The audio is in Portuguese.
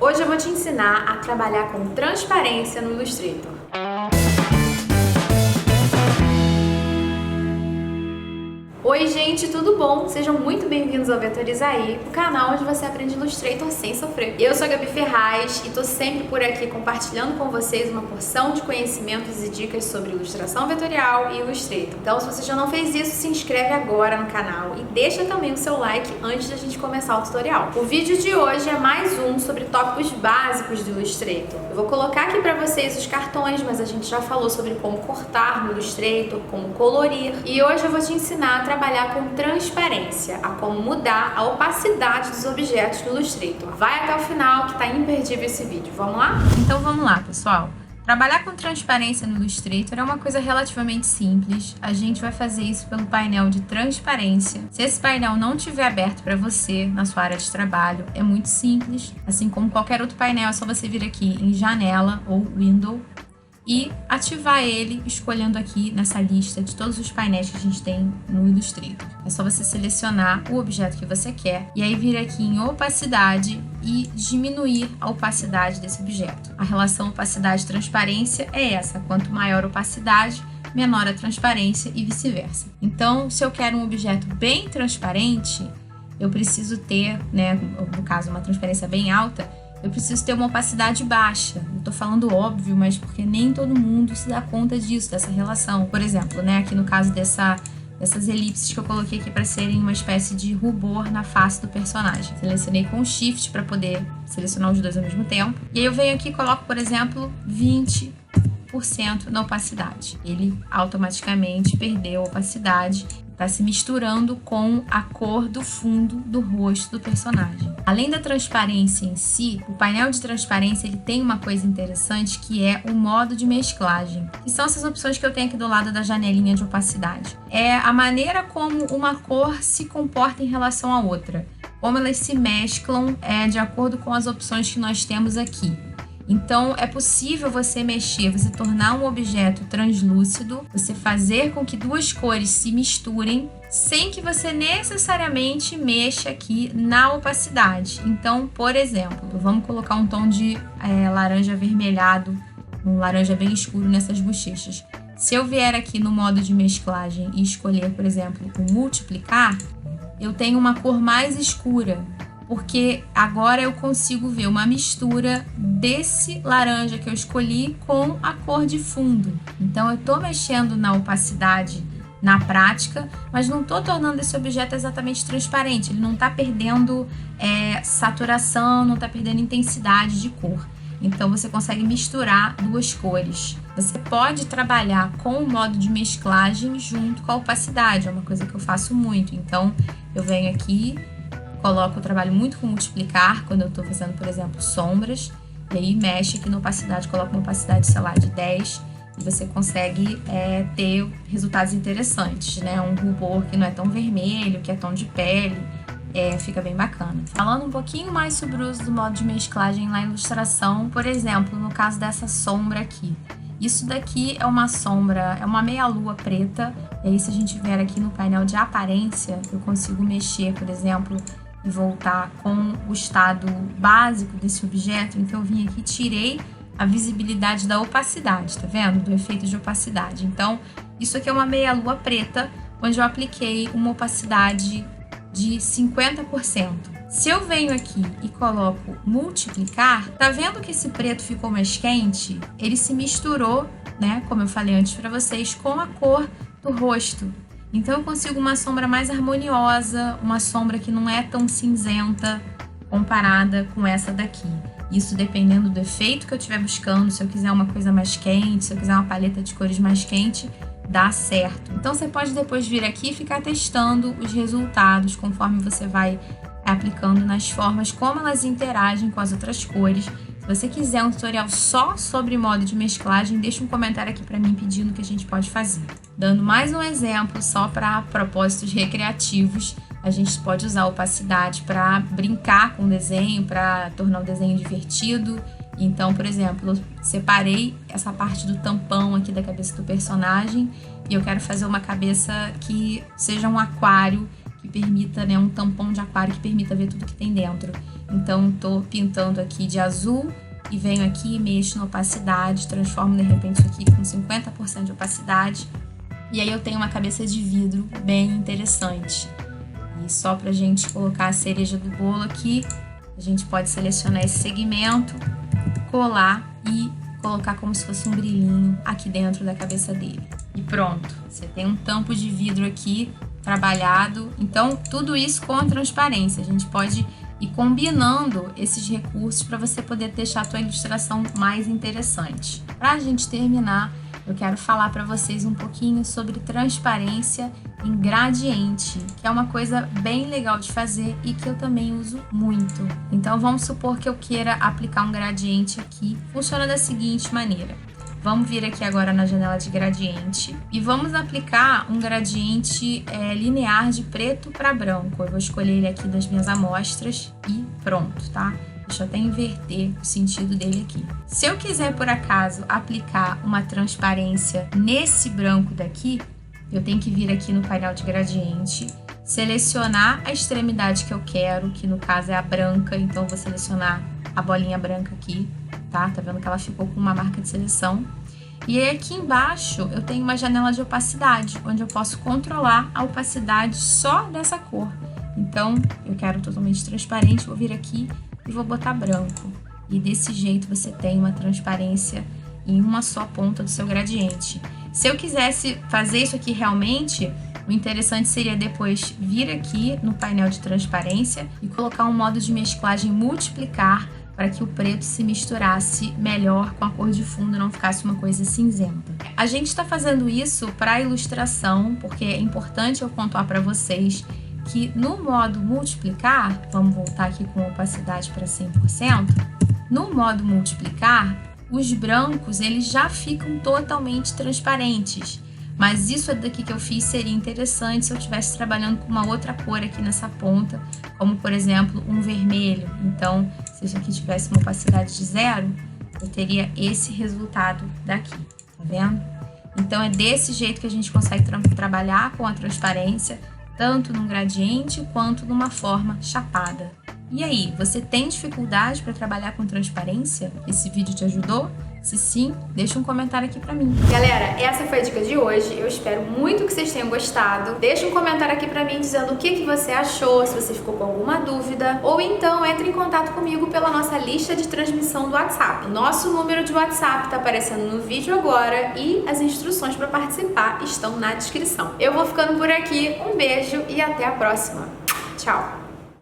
Hoje eu vou te ensinar a trabalhar com transparência no Illustrator. Oi gente, tudo bom? Sejam muito bem-vindos ao Vetorizaí, o canal onde você aprende Illustrator sem sofrer. Eu sou a Gabi Ferraz e tô sempre por aqui compartilhando com vocês uma porção de conhecimentos e dicas sobre ilustração vetorial e Illustrator. Então, se você já não fez isso, se inscreve agora no canal e deixa também o seu like antes da gente começar o tutorial. O vídeo de hoje é mais um sobre tópicos básicos do Illustrator. Eu vou colocar aqui para vocês os cartões, mas a gente já falou sobre como cortar no Illustrator, como colorir, e hoje eu vou te ensinar a trabalhar com transparência, a como mudar a opacidade dos objetos no Illustrator. Vai até o final que tá imperdível esse vídeo. Vamos lá? Então vamos lá, pessoal. Trabalhar com transparência no Illustrator é uma coisa relativamente simples. A gente vai fazer isso pelo painel de transparência. Se esse painel não estiver aberto para você na sua área de trabalho, é muito simples. Assim como qualquer outro painel, é só você vir aqui em Janela ou Window e ativar ele escolhendo aqui nessa lista de todos os painéis que a gente tem no Illustrator. É só você selecionar o objeto que você quer e aí vir aqui em opacidade e diminuir a opacidade desse objeto. A relação opacidade-transparência é essa: quanto maior a opacidade, menor a transparência e vice-versa. Então, se eu quero um objeto bem transparente, eu preciso ter, no caso, uma transparência bem alta, eu preciso ter uma opacidade baixa. Eu tô falando óbvio, mas porque nem todo mundo se dá conta disso, dessa relação. Por exemplo, aqui no caso dessas elipses que eu coloquei aqui para serem uma espécie de rubor na face do personagem. Selecionei com Shift para poder selecionar os dois ao mesmo tempo. E aí eu venho aqui e coloco, por exemplo, 20% na opacidade. Ele automaticamente perdeu a opacidade. Está se misturando com a cor do fundo do rosto do personagem. Além da transparência em si, o painel de transparência ele tem uma coisa interessante que é o modo de mesclagem, que são essas opções que eu tenho aqui do lado da janelinha de opacidade. É a maneira como uma cor se comporta em relação à outra, como elas se mesclam de acordo com as opções que nós temos aqui. Então, é possível você mexer, você tornar um objeto translúcido, você fazer com que duas cores se misturem, sem que você necessariamente mexa aqui na opacidade. Então, por exemplo, vamos colocar um tom de laranja avermelhado, um laranja bem escuro nessas bochechas. Se eu vier aqui no modo de mesclagem e escolher, por exemplo, o multiplicar, eu tenho uma cor mais escura, porque agora eu consigo ver uma mistura desse laranja que eu escolhi com a cor de fundo. Então eu estou mexendo na opacidade na prática, mas não estou tornando esse objeto exatamente transparente. Ele não está perdendo saturação, não está perdendo intensidade de cor. Então você consegue misturar duas cores. Você pode trabalhar com o modo de mesclagem junto com a opacidade, é uma coisa que eu faço muito. Então eu venho aqui, eu trabalho muito com multiplicar, quando eu estou fazendo, por exemplo, sombras, e aí mexe aqui na opacidade, coloco uma opacidade, sei lá, de 10, e você consegue ter resultados interessantes, Um rubor que não é tão vermelho, que é tom de pele, fica bem bacana. Falando um pouquinho mais sobre o uso do modo de mesclagem na ilustração, por exemplo, no caso dessa sombra aqui. Isso daqui é uma sombra, é uma meia-lua preta, e aí se a gente vier aqui no painel de aparência, eu consigo mexer, por exemplo, e voltar com o estado básico desse objeto. Então eu vim aqui e tirei a visibilidade da opacidade, tá vendo? Do efeito de opacidade. Então isso aqui é uma meia-lua preta, onde eu apliquei uma opacidade de 50%. Se eu venho aqui e coloco multiplicar, tá vendo que esse preto ficou mais quente? Ele se misturou, como eu falei antes para vocês, com a cor do rosto. Então eu consigo uma sombra mais harmoniosa, uma sombra que não é tão cinzenta comparada com essa daqui. Isso dependendo do efeito que eu estiver buscando. Se eu quiser uma coisa mais quente, se eu quiser uma paleta de cores mais quente, dá certo. Então você pode depois vir aqui e ficar testando os resultados conforme você vai aplicando nas formas, como elas interagem com as outras cores. Se você quiser um tutorial só sobre modo de mesclagem, deixa um comentário aqui para mim pedindo o que a gente pode fazer. Dando mais um exemplo, só para propósitos recreativos, a gente pode usar a opacidade para brincar com o desenho, para tornar o desenho divertido. Então, por exemplo, eu separei essa parte do tampão aqui da cabeça do personagem e eu quero fazer uma cabeça que seja um aquário, que permita, né, um tampão de aquário que permita ver tudo que tem dentro. Então, tô pintando aqui de azul e venho aqui e mexo na opacidade, transformo de repente isso aqui com 50% de opacidade. E aí eu tenho uma cabeça de vidro bem interessante. E só pra gente colocar a cereja do bolo aqui, a gente pode selecionar esse segmento, colar e colocar como se fosse um brilhinho aqui dentro da cabeça dele. E pronto, você tem um tampo de vidro aqui trabalhado. Então, tudo isso com a transparência. A gente pode ir combinando esses recursos para você poder deixar a tua ilustração mais interessante. Para a gente terminar, eu quero falar para vocês um pouquinho sobre transparência em gradiente, que é uma coisa bem legal de fazer e que eu também uso muito. Então, vamos supor que eu queira aplicar um gradiente aqui. Funciona da seguinte maneira. Vamos vir aqui agora na janela de gradiente e vamos aplicar um gradiente linear de preto para branco. Eu vou escolher ele aqui das minhas amostras e pronto, tá? Deixa eu até inverter o sentido dele aqui. Se eu quiser, por acaso, aplicar uma transparência nesse branco daqui, eu tenho que vir aqui no painel de gradiente, selecionar a extremidade que eu quero, que no caso é a branca, então eu vou selecionar a bolinha branca aqui, tá? Tá vendo que ela ficou com uma marca de seleção. E aí aqui embaixo eu tenho uma janela de opacidade, onde eu posso controlar a opacidade só dessa cor. Então, eu quero totalmente transparente, vou vir aqui e vou botar branco. E desse jeito você tem uma transparência em uma só ponta do seu gradiente. Se eu quisesse fazer isso aqui realmente, o interessante seria depois vir aqui no painel de transparência e colocar um modo de mesclagem multiplicar para que o preto se misturasse melhor com a cor de fundo, não ficasse uma coisa cinzenta. A gente está fazendo isso para ilustração, porque é importante eu pontuar para vocês que no modo multiplicar, vamos voltar aqui com a opacidade para 100%, no modo multiplicar, os brancos eles já ficam totalmente transparentes. Mas isso daqui que eu fiz seria interessante se eu estivesse trabalhando com uma outra cor aqui nessa ponta, como por exemplo um vermelho. Então, se isso aqui tivesse uma opacidade de 0, eu teria esse resultado daqui, tá vendo? Então é desse jeito que a gente consegue trabalhar com a transparência, tanto num gradiente quanto numa forma chapada. E aí, você tem dificuldade para trabalhar com transparência? Esse vídeo te ajudou? Se sim, deixa um comentário aqui pra mim. Galera, essa foi a dica de hoje. Eu espero muito que vocês tenham gostado. Deixa um comentário aqui pra mim dizendo o que você achou, se você ficou com alguma dúvida. Ou então entre em contato comigo pela nossa lista de transmissão do WhatsApp. O nosso número de WhatsApp tá aparecendo no vídeo agora e as instruções para participar estão na descrição. Eu vou ficando por aqui. Um beijo e até a próxima. Tchau!